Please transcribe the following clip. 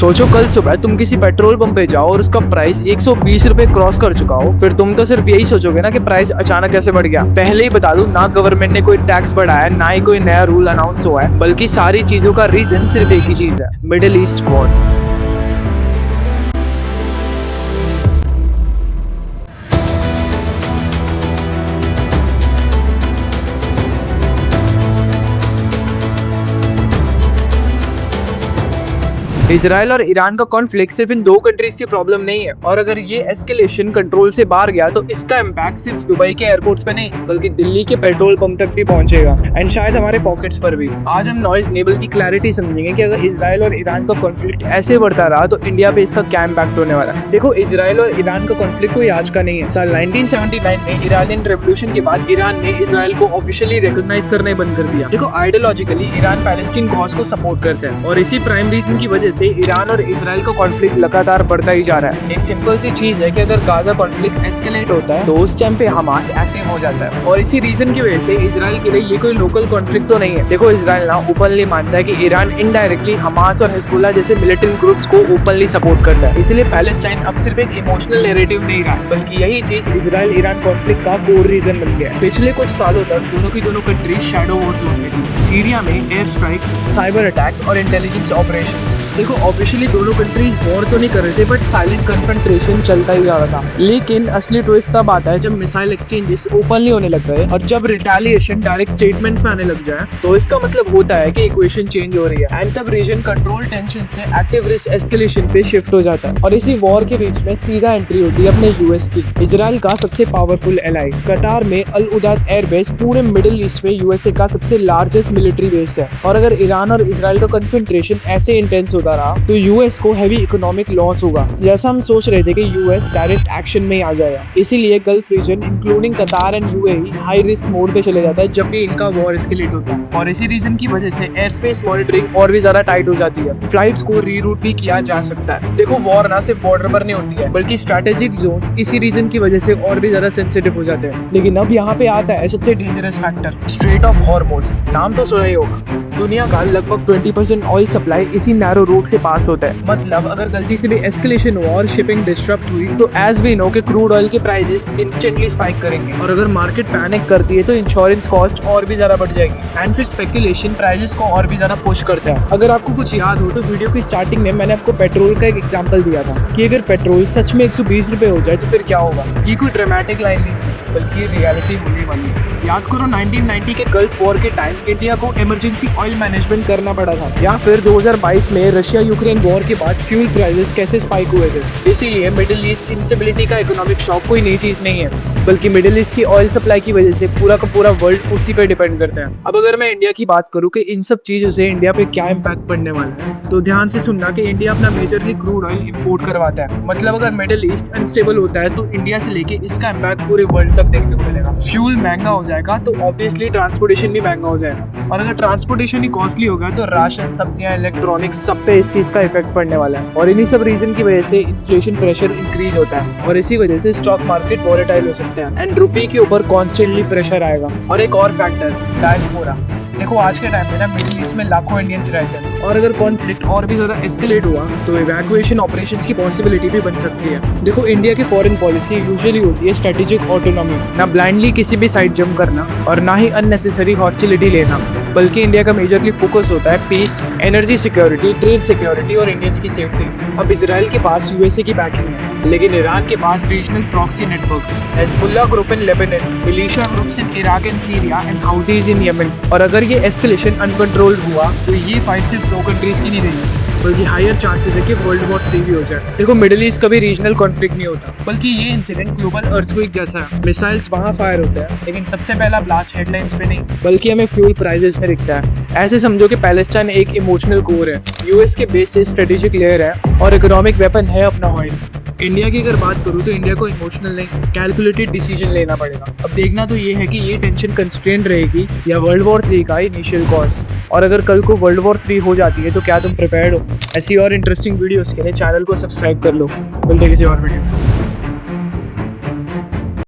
सोचो कल सुबह तुम किसी पेट्रोल पंप पे जाओ और उसका प्राइस 120 रुपए क्रॉस कर चुका हो, फिर तुम तो सिर्फ यही सोचोगे ना कि प्राइस अचानक कैसे बढ़ गया। पहले ही बता दूं, ना गवर्नमेंट ने कोई टैक्स बढ़ाया है, ना ही कोई नया रूल अनाउंस हुआ है, बल्कि सारी चीजों का रीजन सिर्फ एक ही चीज है, मिडिल ईस्ट वॉर। इजराइल और ईरान का कॉन्फ्लिक्ट सिर्फ इन दो कंट्रीज की प्रॉब्लम नहीं है, और अगर ये एस्केलेशन कंट्रोल से बाहर गया तो इसका इम्पैक्ट सिर्फ दुबई के एयरपोर्ट्स पे नहीं बल्कि दिल्ली के पेट्रोल पंप तक भी पहुंचेगा, एंड शायद हमारे पॉकेट्स पर भी। आज हम नॉइज नेबल की क्लैरिटी समझेंगे कि अगर इजराइल और ईरान का कॉन्फ्लिक्ट ऐसे बढ़ता रहा तो इंडिया पे इसका क्या इम्पैक्ट होने वाला है। देखो, इजराइल और ईरान का कॉन्फ्लिक्ट कोई आज का नहीं है। साल 1979 में ईरानियन रेवोल्यूशन के बाद ईरान ने इजराइल को ऑफिशियली रिकॉग्नाइज करना ही बंद कर दिया। देखो, आइडियोलॉजिकली ईरान पैलेस्टीन कॉज को सपोर्ट करता है, और इसी प्राइम रीजन की वजह से ईरान और इजराइल का कॉन्फ्लिक्ट लगातार बढ़ता ही जा रहा है। एक सिंपल सी चीज है कि अगर गाजा कॉन्फ्लिक्ट एस्केलेट होता है तो उस टाइम पे हमास एक्टिव हो जाता है, और इसी रीजन की वजह से इजराइल के लिए ये कोई लोकल कॉन्फ्लिक्ट तो नहीं है। देखो, इजराइल ना ओपनली मानता है कि ईरान इनडायरेक्टली हमास और हिजबुल्लाह जैसे मिलिटेंट ग्रुप्स को ओपनली सपोर्ट करता है, इसलिए पैलेस्टाइन अब सिर्फ एक इमोशनल नैरेटिव नहीं रहा, बल्कि यही चीज इजराइल ईरान कॉन्फ्लिक्ट का कोर रीजन बन गया है। पिछले कुछ सालों तक दोनों की दोनों कंट्रीज शैडो वॉर जोन में थी। सीरिया में एयर स्ट्राइक्स, साइबर अटैक्स और इंटेलिजेंस ऑपरेशंस। देखो, ऑफिशियली दोनों कंट्रीज वॉर तो नहीं कर रहे थे, बट साइलेंट कन्फ्रंटेशन चलता ही जा रहा था। लेकिन असली ट्विस्ट तब आता है जब मिसाइल एक्सचेंजेस ओपनली होने लग गए, और जब रिटेलिएशन डायरेक्ट स्टेटमेंट्स में आने लग जाए तो इसका मतलब होता है कि इक्वेशन चेंज हो रही है, एंड तब रीजन कंट्रोल टेंशन से एक्टिव रिस्क एस्केलेशन पे शिफ्ट हो जाता है। और इसी वॉर के बीच में सीधा एंट्री होती है अपने यूएस की, इजराइल का सबसे पावरफुल एलाई। कतार में अल उदाद एयरबेस पूरे मिडिल ईस्ट में यूएसए का सबसे लार्जेस्ट मिलिट्री बेस है, और अगर ईरान और इजराइल का कन्फ्रंटेशन ऐसे इंटेंस होता रहा तो यूएस को हैवी इकोनॉमिक लॉस होगा, जैसा हम सोच रहे थे कि यूएस डायरेक्ट एक्शन में ही आ जाएगा। इसीलिए गल्फ रीजन इंक्लूडिंग कतार and UAE high risk mode पे चले जाता है जब भी इनका वॉर एस्केलेट होता है, और इसी रीजन की वजह से एयर स्पेस मॉनिटरिंग और भी ज्यादा टाइट हो जाती है। फ्लाइट्स को रीरूट भी किया जा सकता है। देखो, वॉर ना सिर्फ बॉर्डर पर नहीं होती है, बल्कि स्ट्रेटेजिक जोन्स इसी रीजन की वजह से और भी ज्यादा सेंसिटिव हो जाते हैं। लेकिन अब यहाँ पे आता है सबसे dangerous factor, straight of Hormuz. नाम तो सुना ही होगा। दुनिया का लगभग 20% ऑयल सप्लाई इसी नैरो रूट से पास होता है। मतलब अगर गलती से भी एस्केलेशन हुआ और शिपिंग डिस्टर्ब हुई तो एज वी नो कि क्रूड ऑयल के प्राइसेस इंस्टेंटली स्पाइक करेंगे, और अगर मार्केट पैनिक करती है तो इंश्योरेंस कॉस्ट और भी ज्यादा बढ़ जाएगी, एंड फिर स्पेकुलेशन प्राइसेस को और भी ज्यादा पुश करता है। अगर आपको कुछ याद हो तो वीडियो की स्टार्टिंग में मैंने आपको पेट्रोल का एक एग्जांपल दिया था कि अगर पेट्रोल सच में 120 रुपए हो जाए तो फिर क्या होगा। ये कोई ड्रामेटिक लाइन नहीं थी, बल्कि ये रियलिटी होने वाली है। याद करो, 1990 के गल्फ वॉर के टाइम इंडिया को इमरजेंसी ऑयल मैनेजमेंट करना पड़ा था, या फिर 2022 में रशिया यूक्रेन वॉर के बाद फ्यूल प्राइसेस कैसे स्पाइक हुए थे। इसीलिए मिडिल ईस्ट इंस्टेबिलिटी का इकोनॉमिक शॉक कोई नई चीज नहीं है, बल्कि मिडिल ईस्ट की ऑयल सप्लाई की वजह से पूरा का पूरा वर्ल्ड उसी पे डिपेंड करता है। अब अगर मैं इंडिया की बात करूँ कि इन सब चीजों से इंडिया पे क्या इम्पैक्ट पड़ने वाला है, तो ध्यान से सुनना कि इंडिया अपना मेजरली क्रूड ऑयल इंपोर्ट करवाता है। मतलब अगर मिडिल ईस्ट अनस्टेबल होता है तो इंडिया से लेके इसका इम्पैक्ट पूरे वर्ल्ड तक देखने को मिलेगा। फ्यूल महंगा हो जाएगा तो ऑब्वियसली ट्रांसपोर्टेशन भी महंगा हो जाएगा, और अगर ट्रांसपोर्टेशन ही कॉस्टली होगा तो राशन, सब्जियां, इलेक्ट्रॉनिक्स सब पे इस चीज का इफेक्ट पड़ने वाला है, और इन्हीं सब रीजन की वजह से इन्फ्लेशन प्रेशर इंक्रीज होता है, और इसी वजह से स्टॉक मार्केट वॉलेटाइल हो सकता है, एंड रुपये के ऊपर कॉन्स्टेंटली प्रेशर आएगा। और एक और फैक्टर, डायस्पोरा। देखो, आज के टाइम में ना मिडिल ईस्ट में लाखों इंडियंस रहते हैं, और अगर कॉन्फ्लिक्ट और भी ज्यादा एस्केलेट हुआ तो इवैक्यूएशन ऑपरेशंस की पॉसिबिलिटी भी बन सकती है। देखो, इंडिया की फॉरेन पॉलिसी यूजुअली होती है स्ट्रेटेजिक ऑटोनॉमी, ना ब्लाइंडली किसी भी साइड जंप करना और ना ही अननेसेसरी हॉस्टिलिटी लेना, बल्कि इंडिया का मेजरली फोकस होता है peace, energy security, trade security और इंडियंस की सेफ्टी। अब इजराइल के पास यूएसए की बैकिंग है, लेकिन ईरान के पास regional proxy networks, Hezbollah group in Lebanon, militia groups in Iraq and Syria and Houthis in Yemen. और अगर ये एस्केलेशन अनकंट्रोल्ड हुआ तो ये फाइट सिर्फ दो कंट्रीज की नहीं रही, बल्कि हायर चांसेस है कि वर्ल्ड वॉर 3 भी हो जाए। देखो, मिडिल ईस्ट कभी रीजनल कॉन्फ्लिक्ट नहीं होता, बल्कि ये इंसिडेंट ग्लोबल अर्थक्वेक जैसा है। मिसाइल्स वहाँ फायर होते हैं, लेकिन सबसे पहला ब्लास्ट हेडलाइंस पे नहीं, बल्कि हमें फ्यूल प्राइसेस में दिखता है। ऐसे समझो कि पैलेस्टाइन एक इमोशनल कोर है, यूएस के बेस से स्ट्रेटेजिक लेयर है, और इकोनॉमिक वेपन है अपना ऑयल। इंडिया की अगर बात करूँ तो इंडिया को इमोशनल नहीं, कैलकुलेटेड डिसीजन लेना पड़ेगा। अब देखना तो ये है कि ये टेंशन कंस्ट्रेंट रहेगी या वर्ल्ड वॉर 3 का इनिशियल कॉज, और अगर कल को वर्ल्ड वॉर 3 हो जाती है तो क्या तुम प्रिपेयर्ड हो। ऐसी और इंटरेस्टिंग वीडियोस के लिए चैनल को सब्सक्राइब कर लो। मिलते हैं किसी और वीडियो में।